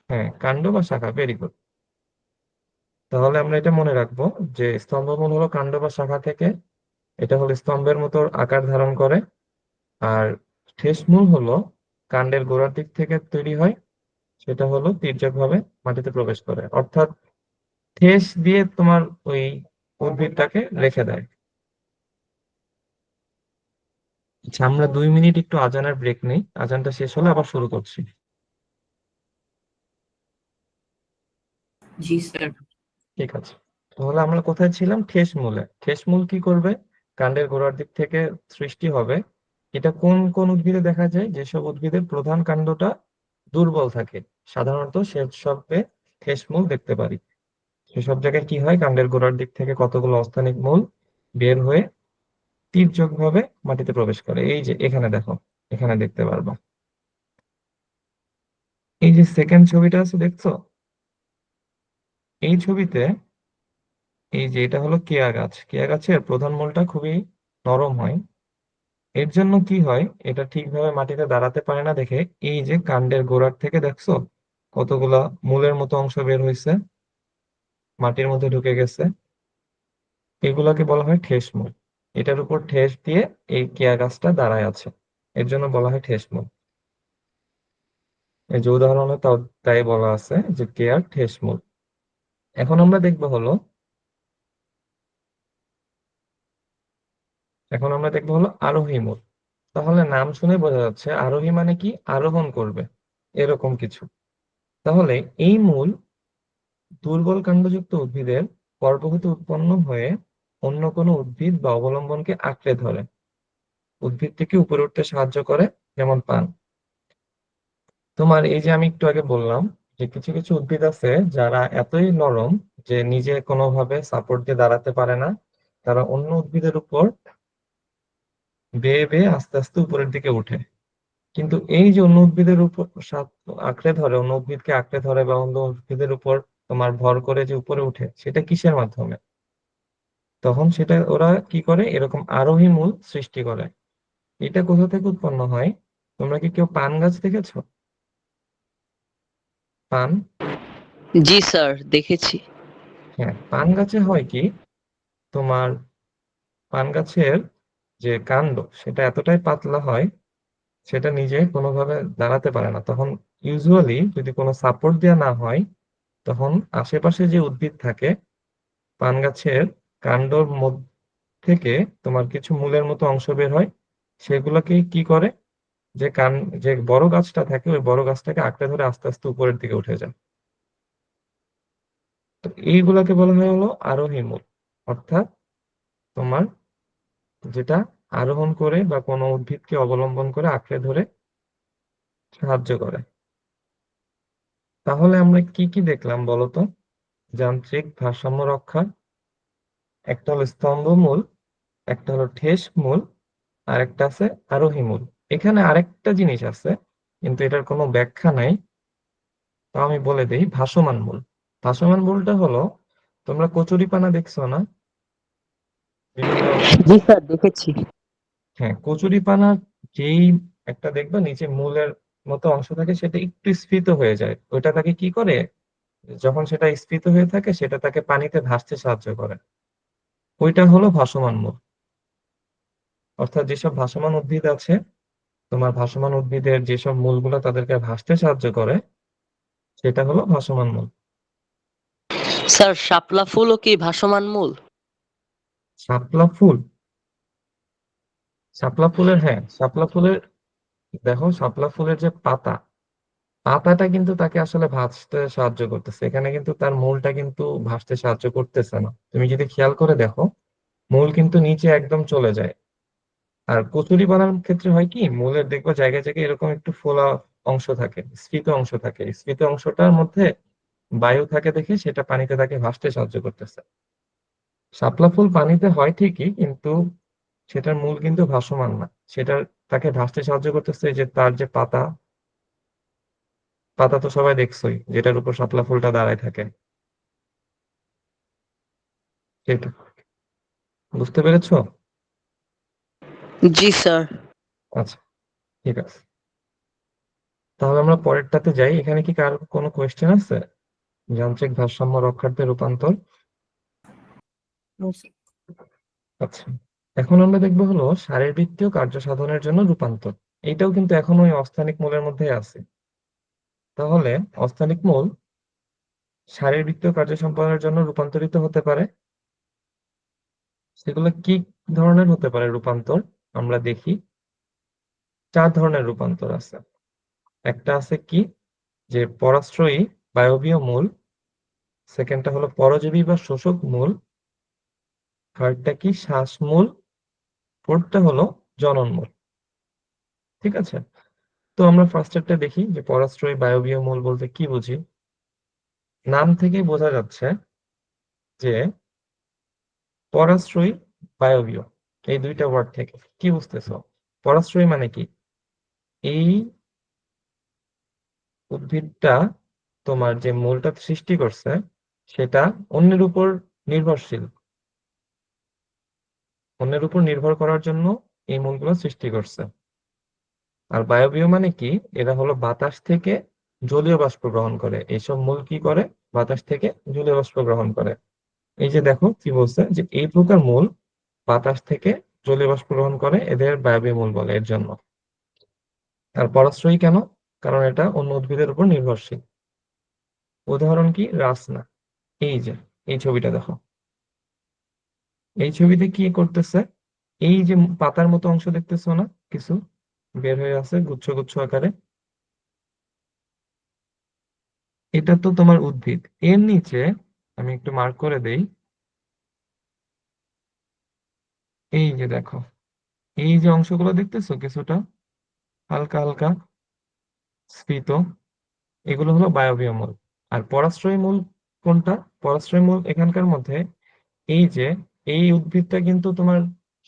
হ্যাঁ, কাণ্ড বা শাখা, ভেরি গুড। তাহলে আমরা এটা মনে রাখবো যে স্তম্ভমূল হলো কাণ্ড বা শাখা থেকে, এটা হলো স্তম্ভের মতো আকার ধারণ করে। আর ঠেসমূল হলো কাণ্ডের গোড়ার দিক থেকে তৈরি হয়, সেটা হলো তীর্যকভাবে মাটিতে প্রবেশ করে, অর্থাৎ ঠেস দিয়ে তোমার ওই উদ্ভিদটাকে রেখে দেয়। আচ্ছা, আমরা 2 মিনিট একটু আজানের ব্রেক নেই, আজানটা শেষ হলে আবার শুরু করছি। G, sir. ঠিক আছে, তাহলে আমরা কোথায় ছিলাম? ঠেস মূলে। ঠেস মূল কি করবে? কাণ্ডের গোড়ার দিক থেকে সৃষ্টি হবে। এটা কোন কোন উদ্ভিদে দেখা যায়? যেসব উদ্ভিদের প্রধান কাণ্ডটা দুর্বল থাকে, সাধারণত সেসবে ঠেস মূল দেখতে পারি। সেসব জায়গায় কি হয়, কাণ্ডের গোড়ার দিক থেকে কতগুলো অস্থানিক মূল বের হয়ে তীর্যকভাবে মাটিতে প্রবেশ করে। এই যে এখানে দেখো, এখানে দেখতে পারবা, এই যে সেকেন্ড ছবিটা আছে দেখছো? এই ছবিতে এই যে এটা হলো কেয়া গাছ। কেয়া গাছের প্রধান মূলটা খুবই নরম হয়। এর জন্য কি হয়, এটা ঠিকভাবে মাটিতে দাঁড়াতে পারে না দেখে এই যে কাণ্ডের গোড়ার থেকে দেখছো কতগুলা মূলের মতো অংশ বের হয়েছে, মাটির মধ্যে ঢুকে গেছে, এগুলাকে বলা হয় ঠেস মূল। এটার উপর ঠেস দিয়ে এই কেয়া গাছটা দাঁড়ায় আছে, এর জন্য বলা হয় ঠেস মূল। এই যে উদাহরণে তাও তাই বলা আছে যে কেয়ার ঠেস মূল। এখন আমরা দেখবো হলো এখন আমরা দেখবো হলো আরোহী মূল। তাহলে নাম শুনে বোঝা যাচ্ছে আরোহী মানে কি, আরোহণ করবে এরকম কিছু। তাহলে এই মূল দুর্বল কাণ্ডযুক্ত উদ্ভিদের পর্ব হতে উৎপন্ন হয়ে অন্য কোনো উদ্ভিদ বা অবলম্বনকে আঁকড়ে ধরে, উদ্ভিদটিকে উপরে উঠতে সাহায্য করে, যেমন পান। তোমার এই যে আমি একটু আগে বললাম যে কিছু কিছু উদ্ভিদ আছে যারা এতই নরম যে নিজে কোনোভাবে সাপোর্ট দিয়ে দাঁড়াতে পারে না, তারা অন্য উদ্ভিদের উপর বেয়ে বেয়ে আস্তে আস্তে উপরের দিকে উঠে। কিন্তু এই যে অন্য উদ্ভিদের উপর আঁকড়ে ধরে, অন্য উদ্ভিদকে আঁকড়ে ধরে বা অন্য উদ্ভিদের উপর তোমার ভর করে যে উপরে উঠে, সেটা কিসের মাধ্যমে? তখন সেটা ওরা কি করে, এরকম আরোহী মূল সৃষ্টি করে। এটা কোথা থেকে উৎপন্ন হয়? তোমরা কি কেউ পান গাছ দেখেছো? পান, জি স্যার, দেখেছি। হ্যাঁ, পান গাছে হয় কি, তোমার পান গাছের যে কাণ্ড সেটা এতটাই পাতলা হয়, সেটা নিজে কোনোভাবে দাঁড়াতে পারে না। তখন ইউজুয়ালি যদি কোনো সাপোর্ট দেওয়া না হয়, তখন আশেপাশে যে উদ্ভিদ থাকে, পান গাছের কাণ্ডর মধ্যে থেকে তোমার কিছু মূলের মতো অংশ বের হয়। সেগুলোকে কি করে, যে যে বড় গাছটা থাকে ওই বড় গাছটাকে আঁকড়ে ধরে আস্তে আস্তে উপরের দিকে উঠে যায়। তো এইগুলাকে বলা হয় হলো আরোহী মূল, অর্থাৎ তোমার যেটা আরোহণ করে বা কোনো উদ্ভিদকে অবলম্বন করে আঁকড়ে ধরে সাহায্য করে। তাহলে আমরা কি কি দেখলাম বলতো? যান্ত্রিক ভারসাম্য রক্ষা, একটা হলো স্তম্ভমূল, একটা হলো ঠেস মূল, আর একটা আছে আরোহী মূল। এখানে আরেকটা জিনিস আছে, কিন্তু এটার কোনো ব্যাখ্যা নাই, তো আমি বলে দেই। ভাসমান মূল, ভাসমান মূলটা হলো, তোমরা কচুরিপানা দেখছো না বিভিন্ন রকম? জি স্যার, দেখেছি। হ্যাঁ, কচুরিপানা যেই একটা দেখবা নিচে মূলের মতো অংশ থাকে, সেটা একটু স্ফীত হয়ে যায়, ওইটা তাকে কি করে, যখন সেটা স্ফীত হয়ে থাকে সেটা তাকে পানিতে ভাসতে সাহায্য করে। ওইটা হলো ভাসমান মূল। অর্থাৎ যেসব ভাসমান উদ্ভিদ আছে, তোমার ভাসমান উদ্ভিদের যেসব মূলগুলো তাদেরকে ভাসতে সাহায্য করে, সেটা হলো ভাসমান মূল। স্যার, শাপলা ফুলও কি ভাসমান মূল? শাপলা ফুল, শাপলা ফুলের, হ্যাঁ শাপলা ফুলের, দেখো শাপলা ফুলের যে পাতা, পাতাটা কিন্তু তাকে আসলে ভাসতে সাহায্য করতেছে, এখানে কিন্তু তার মূলটা কিন্তু ভাসতে সাহায্য করতেছে না। তুমি যদি খেয়াল করে দেখো, মূল কিন্তু নিচে একদম চলে যায়। আর কচুরি বানানোর ক্ষেত্রে হয় কি, মূলের দেখবা জায়গায় জায়গায় এরকম একটু ফোলা অংশ থাকে, স্ফীত অংশ থাকে, স্ফীত অংশটার মধ্যে বায়ু থাকে দেখে সেটা পানিতে তাকে ভাসতে সাহায্য করতেছে। শাপলা ফুল পানিতে হয় ঠিকই, কিন্তু সেটার মূল কিন্তু ভাসমান না, সেটা তাকে ভাসতে সাহায্য করতেছে যে তার যে পাতা, পাতা তো সবাই দেখছোই, যেটার উপর শাপলা ফুলটা দাঁড়ায় থাকে, সেটা, বুঝতে পেরেছো? জি স্যার। আচ্ছা, ঠিক আছে, তাহলে আমরা পরেরটাতে যাই। এখানে কি কার কোনো কোয়েশ্চেন আছে? যান্ত্রিক ভারসাম্য রক্ষার্থে রূপান্তর। No, sir. আচ্ছা, এখন আমরা দেখবো হলো শারীরবৃত্তীয় কার্য সাধনের জন্য রূপান্তর। এইটাও কিন্তু এখনো ওই অস্থানিক মূলের মধ্যে আছে। তাহলে অস্থানিক মূল শারীরবৃত্তীয় কার্য সম্পাদনের জন্য রূপান্তরিত হতে পারে। সেগুলো কি ধরনের হতে পারে রূপান্তর? আমরা দেখি, 4 ধরনের রূপান্তর আছে। একটা আছে কি, যে পরাশ্রয়ী বায়বীয় মূল, সেকেন্ডটা হলো পরজীবী বা শোষক মূল, থার্ডটা কি শ্বাসমূল, ফোর্থটা হলো জনন মূল। ঠিক আছে, তো আমরা ফার্স্টেরটা দেখি, যে পরাশ্রয়ী বায়বীয় মূল বলতে কি বুঝি। নাম থেকেই বোঝা যাচ্ছে যে পরাশ্রয়ী বায়বীয়, এই দুইটা ওয়ার্ড থেকে কি বুঝতেছো? পরাশ্রয়ী মানে কি, এই উদ্ভিদটা তোমার যে মূলটা সৃষ্টি করছে সেটা অন্যের উপর নির্ভরশীল, অন্যের উপর নির্ভর করার জন্য এই মূলগুলো সৃষ্টি করছে। আর বায়বীয় মানে কি, এরা হলো বাতাস থেকে জলীয় বাষ্প গ্রহণ করে। এইসব মূল কি করে, বাতাস থেকে জলীয় বাষ্প গ্রহণ করে। এই যে দেখো কি বলছে, যে এই প্রকার মূল বাতাস থেকে জলীয় বাষ্প গ্রহণ করে, এদের বায়বীয় মূল বলে এর জন্য। আর পরাশ্রয়ী কেন? কারণ এটা অন্য উদ্ভিদের উপর নির্ভরশীল। উদাহরণ কি, রাসনা। এই যে এই ছবিটা দেখো, এই ছবিতে কি করতেছে, এই যে পাতার মতো অংশ দেখতেছো না, কিছু বের হয়ে আছে গুচ্ছ গুচ্ছ আকারে, এটা তো তোমার উদ্ভিদ। এর নিচে আমি একটু মার্ক করে দেই, এই যে দেখো, এই যে অংশগুলো দেখতেছো কিছুটা হালকা হালকা স্ফীত, এগুলো হলো বায়বীয় মূল। আর পরাশ্রয়ী মূল কোনটা? পরাশ্রয়ী মূল এখানকার মধ্যে এই যে এই উদ্ভিদটা কিন্তু তোমার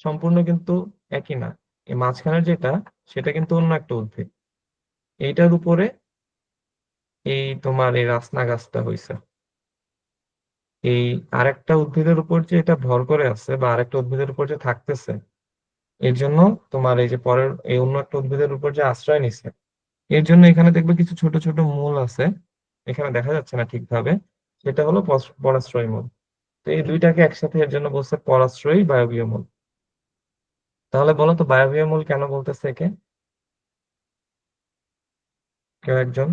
সম্পূর্ণ কিন্তু একই না। এই মাঝখানের যেটা সেটা কিন্তু অন্য একটা উদ্ভিদ। এইটার উপরে এই তোমার এই রাসনা গাছটা হইছে। এই আরেকটা উদ্ভিদের উপর যে এটা ভর করে আছে বা আরেকটা উদ্ভিদের উপর যে থাকতেছে, এর জন্য তোমার এই যে পরের এই অন্য একটা উদ্ভিদের উপর যে আশ্রয় নিছে, এর জন্য এখানে দেখবে কিছু ছোট ছোট মূল আছে, এখানে দেখা যাচ্ছে না ঠিকভাবে, সেটা হলো পরাশ্রয়ী মূল। তো এই দুইটাকে একসাথে এর জন্য বলছে পরাশ্রয়ী বায়বীয় মূল। তাহলে বলো তো বায়বীয় মূল কেন বলতেছে একে? কেউ একজন?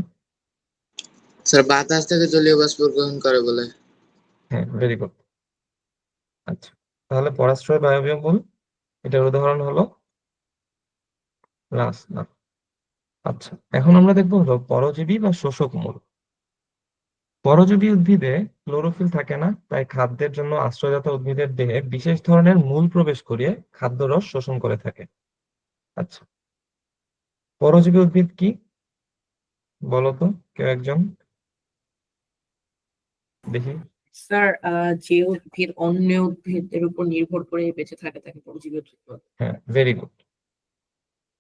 স্যার বাতাস থেকে জলীয় বাষ্প গ্রহণ করে বলে। হ্যাঁ, ভেরি গুড। আচ্ছা, তাহলে পরাশ্রয় বায়বীয় মূল, এটার উদাহরণ হলো রাসনা। আচ্ছা, এখন আমরা দেখবো হলো পরজীবী বা শোষক মূল। পরজীবী উদ্ভিদে ক্লোরোফিল থাকে না, তাই খাদ্যের জন্য আশ্রয়দাতা উদ্ভিদের দেহে বিশেষ ধরনের মূল প্রবেশ করিয়ে খাদ্যরস শোষণ করে থাকে। আচ্ছা, পরজীবী উদ্ভিদ কি বলো তো কেউ একজন, দেখি। স্যার যে উদ্ভিদ অন্য উদ্ভিদের উপর নির্ভর করে বেঁচে থাকে তাকে পরজীবী উদ্ভিদ বলে। হ্যাঁ, ভেরি গুড।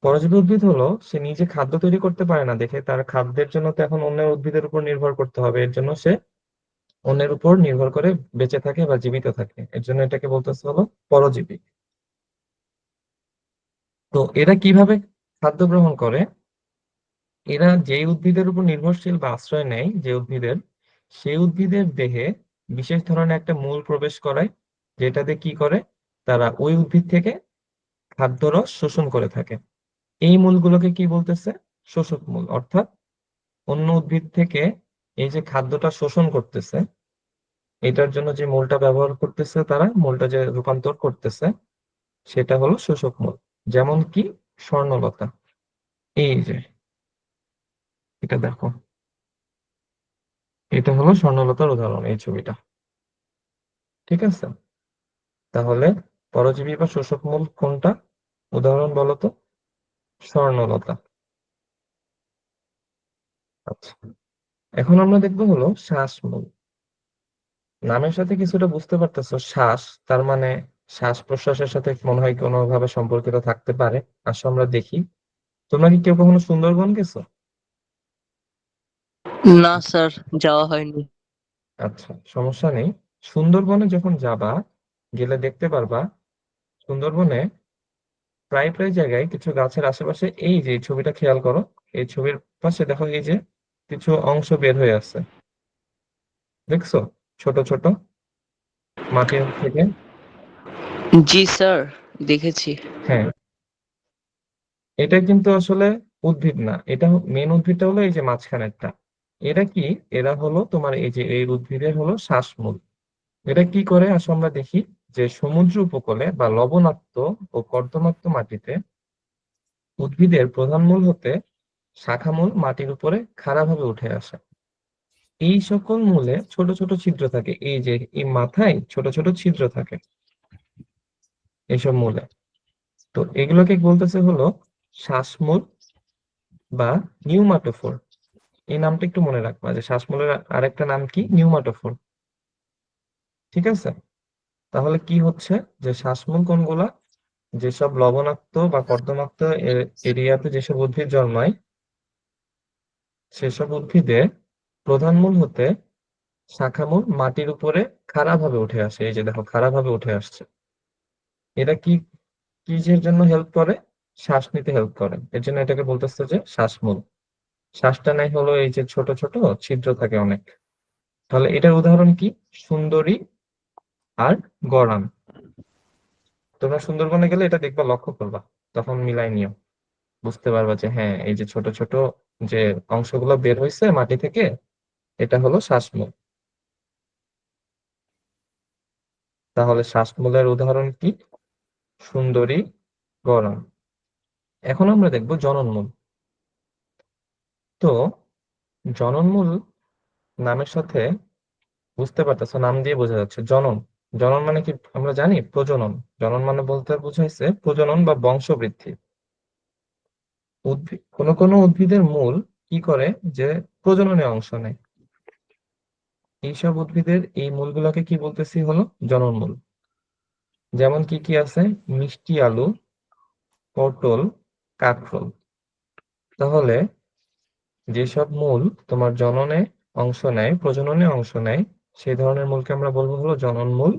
পরজীবী উদ্ভিদ হলো সে নিজে খাদ্য তৈরি করতে পারে না দেখে তার খাদ্যের জন্য তো এখন অন্য উদ্ভিদের উপর নির্ভর করতে হবে, এর জন্য সে অন্যের উপর নির্ভর করে বেঁচে থাকে বা জীবিত থাকে, এর জন্য এটাকে বলতেছে হলো পরজীবী। তো এরা কিভাবে খাদ্য গ্রহণ করে? এরা যে উদ্ভিদের উপর নির্ভরশীল বা আশ্রয় নেয় যে উদ্ভিদের, সেই উদ্ভিদের দেহে বিশেষ ধরনের একটা মূল প্রবেশ করায়, যেটাতে কি করে তারা ওই উদ্ভিদ থেকে খাদ্যরস শোষণ করে থাকে। এই মূলগুলোকে কি বলতেছে? শোষক মূল। অর্থাৎ অন্য উদ্ভিদ থেকে এই যে খাদ্যটা শোষণ করতেছে, এটার জন্য যে মূলটা ব্যবহার করতেছে, তারা মূলটা যে রূপান্তর করতেছে সেটা হলো শোষক মূল। যেমন কি স্বর্ণলতা, এই যে এটা দেখো, এটা হলো স্বর্ণলতার উদাহরণ, এই ছবিটা। ঠিক আছে, তাহলে পরজীবী বা শোষক মূল কোনটা? উদাহরণ বলো তো। স্বর্ণলতা। আচ্ছা, এখন আমরা দেখবো হলো শ্বাসমূল। নামের সাথে কিছুটা বুঝতে পারতেছো, শ্বাস তার মানে শ্বাস প্রশ্বাসের সাথে মনে হয় কোনোভাবে সম্পর্কিত থাকতে পারে। আসো আমরা দেখি। তোমরা কি কেউ কখনো সুন্দরবন গেছো? না স্যার, যাওয়া হয়নি। আচ্ছা, সমস্যা নেই। সুন্দরবনে যখন যাবা, গেলে দেখতে পারবা সুন্দরবনে প্রায় প্রায় জায়গায় কিছু গাছের আশেপাশে এই যে ছবিটা খেয়াল করো, এই ছবির পাশে দেখো এই যে কিছু অংশ বের হয়ে আছে, দেখছো? ছোট ছোট মাটির থেকে। জি স্যার, দেখেছি। হ্যাঁ, এটা কিন্তু আসলে উদ্ভিদ না, এটা মেন উদ্ভিদটা হলো এই যে মাঝখানেরটা। এরা কি? এরা হলো তোমার এই যে এই উদ্ভিদের হলো শ্বাসমূল। এটা কি করে আসলে আমরা দেখি, যে সমুদ্র উপকূলে বা লবণাক্ত ও কর্দমাক্ত মাটিতে উদ্ভিদের প্রধান মূল হতে শাখামূল মাটির উপরে খাড়াভাবে উঠে আসে। এই সকল মূলে ছোট ছোট ছিদ্র থাকে, এই যে এই মাথায় ছোট ছোট ছিদ্র থাকে এইসব মূলে। তো এগুলোকে বলতেছে হলো শ্বাসমূল বা নিউমাটোফোর। এই নামটা একটু মনে রাখবা, যে শ্বাসমূলের আরেকটা নাম কি? নিউমাটোফোর। ঠিক আছে, তাহলে কি হচ্ছে, যে শ্বাসমূল কোনগুলা? যেসব লবণাক্ত বা কর্দমাক্ত এরিয়াতে যেসব উদ্ভিদ জন্মায়, সেসব উদ্ভিদে প্রধান মূল হতে শাখামূল মাটির উপরে খাড়াভাবে উঠে আসে। এই যে দেখো, খাড়াভাবে উঠে আসছে। এটা কি কিসের জন্য হেল্প করে? শ্বাস নিতে হেল্প করে, এর জন্য এটাকে বলতেছে যে শ্বাসমূল। শ্বাসটা নাই হলো এই যে ছোট ছোট ছিদ্র থাকে অনেক। তাহলে এটার উদাহরণ কি? সুন্দরী আর গরান। তোমরা সুন্দরবনে গেলে এটা দেখবা, লক্ষ্য করবা, তখন মিলাই নিও, বুঝতে পারবা যে হ্যাঁ এই যে ছোট ছোট যে অংশগুলো বের হয়েছে মাটি থেকে, এটা হলো শ্বাসমূল। তাহলে শ্বাসমূলের উদাহরণ কি? সুন্দরী, গরম। এখন আমরা দেখব জননমূল। তো জননমূল নামের সাথে বুঝতে পারতেছো, নাম দিয়ে বোঝা যাচ্ছে জনন। জনন মানে কি আমরা জানি? প্রজনন। জনন মানে বলতে বুঝাইছে প্রজনন বা বংশবৃদ্ধি। উদ্ভিদ, কোন কোন উদ্ভিদের মূল কি করে, যে প্রজননে অংশ নেয়। এইসব উদ্ভিদের এই মূলগুলোকে কি বলতেছি, হলো জননমূল। যেমন কি কি আছে? মিষ্টি আলু, পটল, কাঁকরোল। তাহলে যেসব মূল তোমার জননে অংশ নেয়, প্রজননে অংশ নেয়, সেই ধরনের মূলকে আমরা বলবো হলো জননমূল।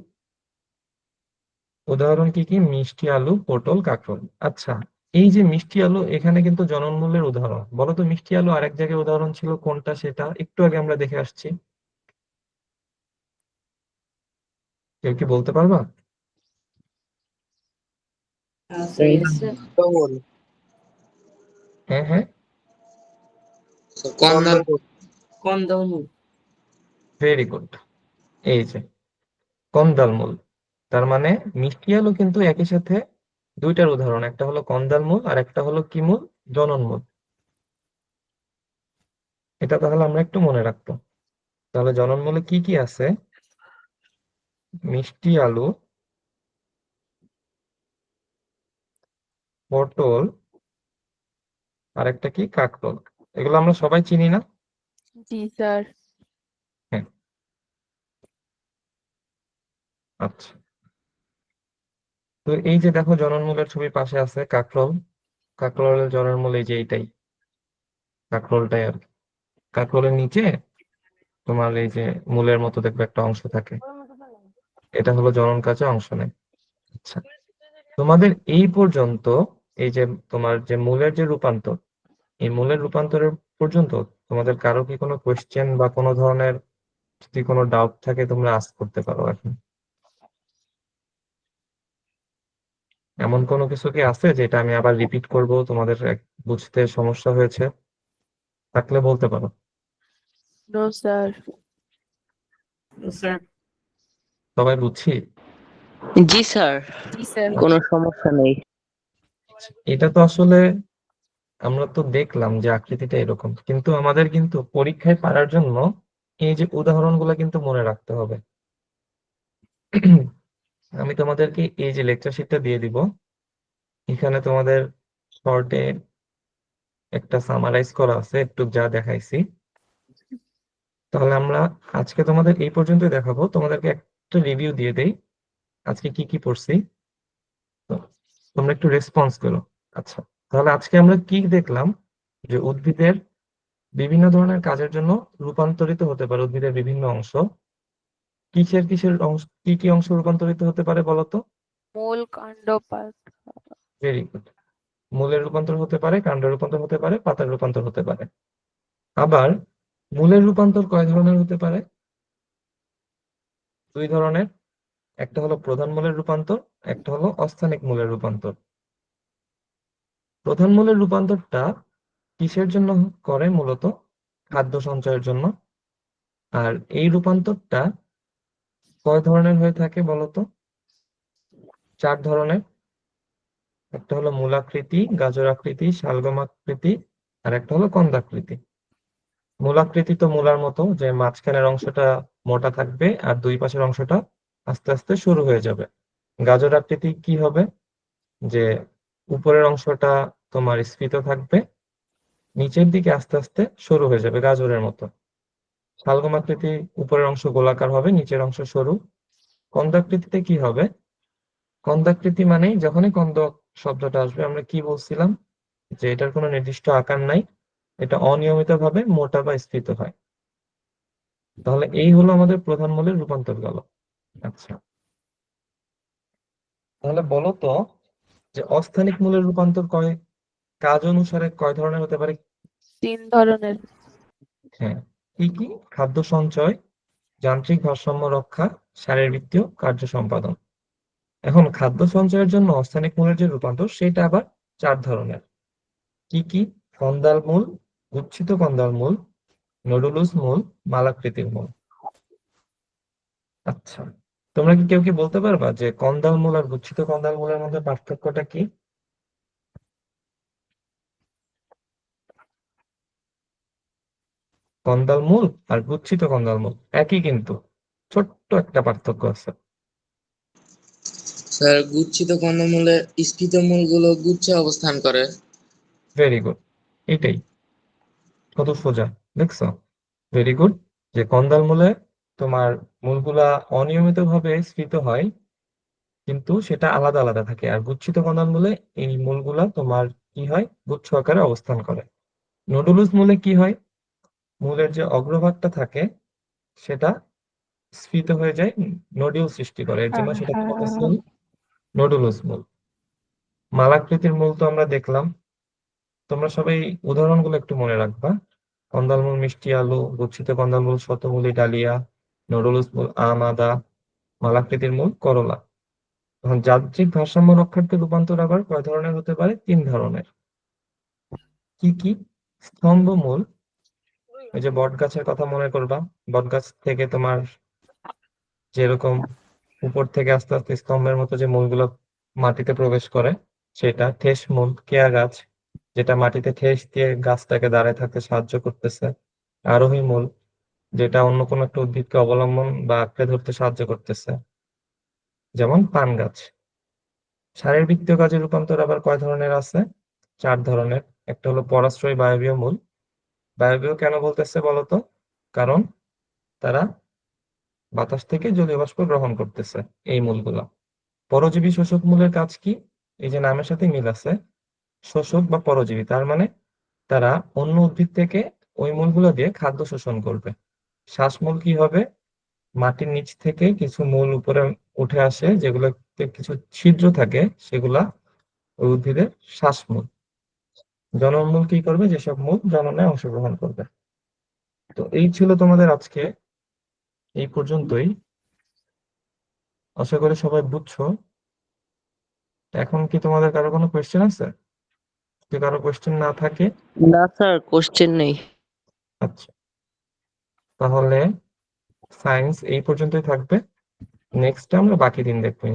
উদাহরণ কি কি? মিষ্টি আলু, পটল, কাঁকরোল। আচ্ছা, এই যে মিষ্টি আলু, এখানে কিন্তু জননমূলের উদাহরণ। বলো তো মিষ্টি আলু আরেক জায়গায় উদাহরণ ছিল কোনটা, সেটা একটু আগে আমরা দেখে আসছি। কেউ কি বলতে পারবা? Sir yes sir. কমল হ্যাঁ হ্যাঁ, কন্দাল কন্দমূল। Very good. এই যে কন্দাল মূল। তার মানে মিষ্টি আলু কিন্তু একই সাথে দুইটার উদাহরণ, একটা হলো কন্দাল মূল আর একটা হলো কি মূল? জননমূল। এটা তাহলে আমরা একটু মনে রাখবো। তাহলে জননমূলে কি কি আছে? মিষ্টি আলু, পটল, আর একটা কি? কাকরোল। এগুলো আমরা সবাই চিনি না? জি স্যার। হ্যাঁ, আচ্ছা। তো এই যে দেখো জননমূলের ছবি পাশে আছে কাকরোল। কাকরোলের জননমূল এই যে এইটাই, কাকরোলটাই আর কি। কাকরোলের নিচে তোমার এই যে মূলের মতো দেখবে একটা অংশ থাকে, এটা হলো জনন কাজে অংশ নেয়। আচ্ছা, তোমাদের এই পর্যন্ত এই যে তোমার যে মূলের যে রূপান্তর, এই মূলের রূপান্তরের পর্যন্ত তোমাদের কারো কি কোনো কোয়েশ্চেন বা কোনো ধরনের যদি কোনো ডাউট থাকে তোমরা আস্ক করতে পারো এখন। এমন কোনো কিছু কি আছে যেটা আমি আবার রিপিট করব, তোমাদের বুঝতে সমস্যা হয়েছে? থাকলে বলতে পারো। No sir. স্যার সবাই বুঝছি? জি স্যার, জি স্যার। কোনো সমস্যা নেই। এটা তো আসলে আমরা তো দেখলাম যে আকৃতিটা এরকম, কিন্তু আমাদের কিন্তু পরীক্ষায় পারার জন্য এই যে উদাহরণগুলো কিন্তু মনে রাখতে হবে। আমি তোমাদেরকে এই যে লেকচার শিটটা দিয়ে দিব, এখানে তোমাদের শর্টে একটা সামারাইজ করা আছে, একটু যা দেখাইছি। তাহলে আমরা আজকে তোমাদের এই পর্যন্তই দেখাবো, তোমাদেরকে একটা রিভিউ দিয়ে দেই আজকে কি কি পড়ছি। তো তোমরা একটু রেসপন্স করো। আচ্ছা, তাহলে আজকে আমরা কি দেখলাম? যে উদ্ভিদের বিভিন্ন ধরনের কাজের জন্য রূপান্তরিত হতে পারে উদ্ভিদের বিভিন্ন অংশ। কিসের কিসের অংশ, কি কি অংশ রূপান্তরিত হতে পারে বলো তো? মূল, কাণ্ড, পাতা। Very good. মূলের রূপান্তর হতে পারে, কাণ্ডের রূপান্তর হতে পারে, পাতার রূপান্তর হতে পারে। আবার মূলের রূপান্তর কয় ধরনের হতে পারে? দুই ধরনের। একটা হলো প্রধান মূলের রূপান্তর, একটা হলো অস্থানিক মূলের রূপান্তর। প্রধান মূলের রূপান্তরটা কিসের জন্য করে? মূলত খাদ্য সঞ্চয়ের জন্য। আর এই রূপান্তরটা কয় ধরনের হয়ে থাকে বলতো? চার ধরনের। একটা হলো মূলাকৃতি, গাজরাকৃতি, শালগম আকৃতি, আর একটা হলো কন্দাকৃতি। মূলাকৃতি তো মূলার মতো, যে মাঝখানের অংশটা মোটা থাকবে আর দুই পাশের অংশটা আস্তে আস্তে সরু হয়ে যাবে। গাজরাকৃতি কি হবে? যে উপরের অংশটা তোমার স্ফীত থাকবে, নিচের দিকে আস্তে আস্তে সরু হয়ে যাবে গাজরের মতো। শালগম আকৃতি উপরের অংশ গোলাকার হবে, নিচের অংশ সরু। কন্দাকৃতিতে কি হবে? কন্দাকৃতি মানেই যখনই কন্দক শব্দটা আসবে আমরা কি বলছিলাম? যে এটার কোনো নির্দিষ্ট আকার নাই, এটা অনিয়মিতভাবে মোটা বা স্ফীত হয়। তাহলে এই হলো আমাদের প্রধান মূলের রূপান্তর গেল। আচ্ছা, তাহলে বলো তো যে অস্থানিক মূলের রূপান্তর কাজ অনুসারে কয় ধরনের হতে পারে? 3 ধরনের। হ্যাঁ, কি কি? খাদ্য সঞ্চয়, যান্ত্রিক ভারসাম্য রক্ষা, শারীরবৃত্তীয় কার্য সম্পাদন। এখন খাদ্য সঞ্চয়ের জন্য অস্থানিক মূলের যে রূপান্তর সেটা আবার চার ধরনের। কি কি? কন্দাল মূল, গুচ্ছিত কন্দাল মূল, নোডুলুস মূল, মালাকৃতির মূল। আচ্ছা, তোমরা কি কেউ কি বলতে পারবা যে কন্দাল মূল আর গুচ্ছিত কন্দাল মূলের মধ্যে পার্থক্যটা কি? কন্দাল মূল আর গুচ্ছিত কন্দাল মূল একই, কিন্তু ছোট্ট একটা পার্থক্য আছে। স্যার গুচ্ছিত কন্দমূলের স্ফীত মূলগুলো গুচ্ছে অবস্থান করে। ভেরি গুড, এটাই। কত সোজা, দেখছো? Very good. যে কন্দাল মূলে তোমার মূলগুলা অনিয়মিতভাবে স্ফীত হয়, কিন্তু সেটা আলাদা আলাদা থাকে। আর গুচ্ছিত কন্দাল মূলে এই মূলগুলা তোমার কি হয়, গুচ্ছ আকারে অবস্থান করে। নোডুলস মূলে কি হয়, মূলের যে অগ্রভাগটা থাকে সেটা স্ফীত হয়ে যায়, নোডিউল সৃষ্টি করে, এর জন্য সেটাকে বলতেছি নোডুলস মূল। মালাকৃতির মূল তো আমরা দেখলাম, তোমরা সবাই উদাহরণগুলো একটু মনে রাখবা। কন্দালমূল মিষ্টি আলু, গুচ্ছিত কন্দালমূল শতমূলী ডালিয়া, নোডুলস মূল আম আদা, মালাকৃতির মূল করলা। এখন যান্ত্রিক ভারসাম্য রক্ষার্থে রূপান্তর আবার কয় ধরনের হতে পারে? 3 ধরনের। কি কি? স্তম্ভ মূল, এই যে বট গাছের কথা মনে করবা, বট গাছ থেকে তোমার যেরকম উপর থেকে আস্তে আস্তে স্তম্ভের মতো যে মূলগুলো মাটিতে প্রবেশ করে সেটা। ঠেস মূল, কেয়া গাছ, যেটা মাটিতে ঠেস দিয়ে গাছটাকে দাঁড়ায় থাকতে সাহায্য করতেছে। আরোহী মূল, যেটা অন্য কোনো একটা উদ্ভিদকে অবলম্বন বা আঁকড়ে ধরতে সাহায্য করতেছে, যেমন পান গাছ। শারীরবৃত্তীয় কাজে রূপান্তর আবার কয় ধরনের আছে? 4 ধরনের। একটা হলো পরাশ্রয়ী বায়বীয় মূল। বায়বীয় কেন বলতেছে বলতো? কারণ তারা বাতাস থেকে জলীয় বাষ্প গ্রহণ করতেছে, এই মূলগুলা। পরজীবী শোষক মূলের কাজ কি? এই যে নামের সাথে মিল আছে, শোষক বা পরজীবী, তার মানে তারা অন্য উদ্ভিদ থেকে ওই মূলগুলো দিয়ে খাদ্য শোষণ করবে। শ্বাসমূল কি হবে? মাটির নিচ থেকে কিছু মূল উপরে উঠে আসে, যেগুলোতে কিছু ছিদ্র থাকে, সেগুলা ওই উদ্ভিদের শ্বাসমূল। জননমূল কি করবে? যেসব মূল জননে অংশগ্রহণ করবে। তো এই ছিল তোমাদের আজকে, এই পর্যন্তই। আশা করি সবাই বুঝছো। এখন কি তোমাদের কারো কোনো কোয়েশ্চেন আছে? যদি কারো কোয়েশ্চেন না থাকে, না স্যার, কোশ্চেন নেই। আচ্ছা, তাহলে সায়েন্স এই পর্যন্তই থাকবে। নেক্সট আমরা বাকি দিন দেখবো।